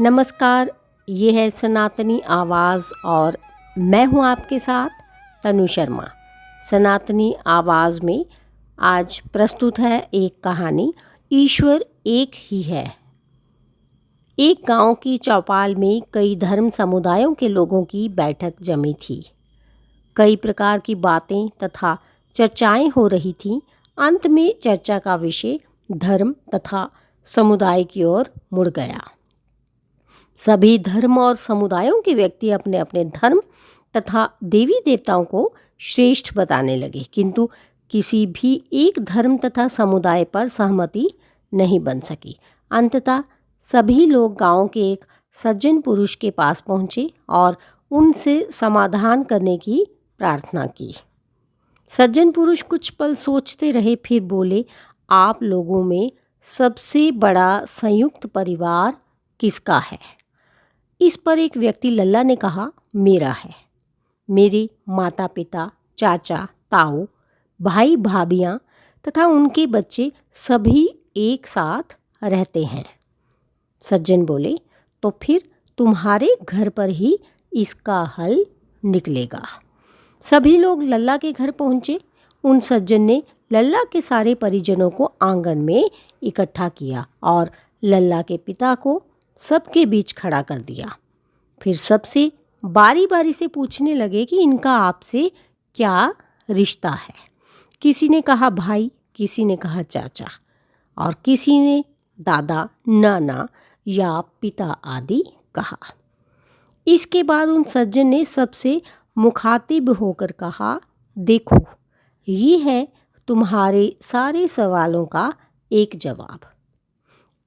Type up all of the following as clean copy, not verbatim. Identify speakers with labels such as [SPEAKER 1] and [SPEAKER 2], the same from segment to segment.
[SPEAKER 1] नमस्कार, ये है सनातनी आवाज़ और मैं हूँ आपके साथ तनु शर्मा। सनातनी आवाज़ में आज प्रस्तुत है एक कहानी, ईश्वर एक ही है। एक गांव की चौपाल में कई धर्म समुदायों के लोगों की बैठक जमी थी। कई प्रकार की बातें तथा चर्चाएं हो रही थीं। अंत में चर्चा का विषय धर्म तथा समुदाय की ओर मुड़ गया। सभी धर्म और समुदायों के व्यक्ति अपने अपने धर्म तथा देवी देवताओं को श्रेष्ठ बताने लगे, किंतु किसी भी एक धर्म तथा समुदाय पर सहमति नहीं बन सकी। अंततः सभी लोग गांव के एक सज्जन पुरुष के पास पहुंचे और उनसे समाधान करने की प्रार्थना की। सज्जन पुरुष कुछ पल सोचते रहे, फिर बोले, आप लोगों में सबसे बड़ा संयुक्त परिवार किसका है? इस पर एक व्यक्ति लल्ला ने कहा, मेरा है। मेरे माता पिता, चाचा, ताऊ, भाई भाभियाँ तथा उनके बच्चे सभी एक साथ रहते हैं। सज्जन बोले, तो फिर तुम्हारे घर पर ही इसका हल निकलेगा। सभी लोग लल्ला के घर पहुँचे। उन सज्जन ने लल्ला के सारे परिजनों को आंगन में इकट्ठा किया और लल्ला के पिता को सबके बीच खड़ा कर दिया। फिर सबसे बारी बारी से पूछने लगे कि इनका आपसे क्या रिश्ता है। किसी ने कहा भाई, किसी ने कहा चाचा और किसी ने दादा, नाना या पिता आदि कहा। इसके बाद उन सज्जन ने सबसे मुखातिब होकर कहा, देखो, ये है तुम्हारे सारे सवालों का एक जवाब।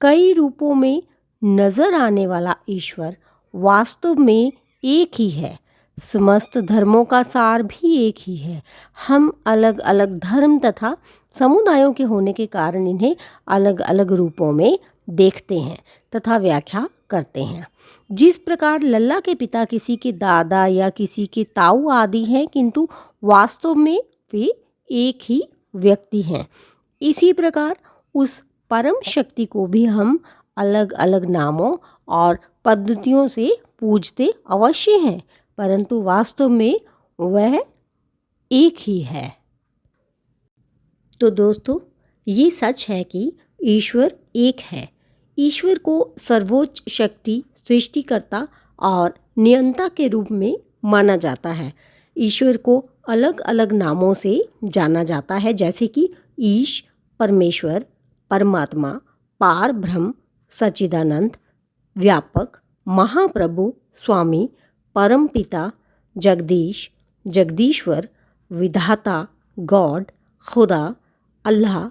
[SPEAKER 1] कई रूपों में नजर आने वाला ईश्वर वास्तव में एक ही है। समस्त धर्मों का सार भी एक ही है। हम अलग अलग धर्म तथा समुदायों के होने के कारण इन्हें अलग अलग रूपों में देखते हैं तथा व्याख्या करते हैं। जिस प्रकार लल्ला के पिता किसी के दादा या किसी के ताऊ आदि हैं, किंतु वास्तव में वे एक ही व्यक्ति हैं, इसी प्रकार उस परम शक्ति को भी हम अलग अलग नामों और पद्धतियों से पूजते अवश्य हैं, परंतु वास्तव में वह एक ही है। तो दोस्तों, ये सच है कि ईश्वर एक है। ईश्वर को सर्वोच्च शक्ति, सृष्टिकर्ता और नियंता के रूप में माना जाता है। ईश्वर को अलग अलग नामों से जाना जाता है, जैसे कि ईश, परमेश्वर, परमात्मा, पार ब्रह्म, सच्चिदानंद, व्यापक, महाप्रभु, स्वामी, परम पिता, जगदीश, जगदीश्वर, विधाता, गॉड, खुदा, अल्लाह,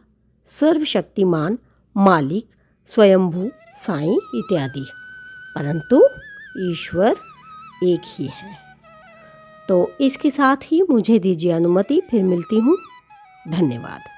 [SPEAKER 1] सर्वशक्तिमान, मालिक, स्वयंभू, साईं इत्यादि। परंतु ईश्वर एक ही है। तो इसके साथ ही मुझे दीजिए अनुमति, फिर मिलती हूँ। धन्यवाद।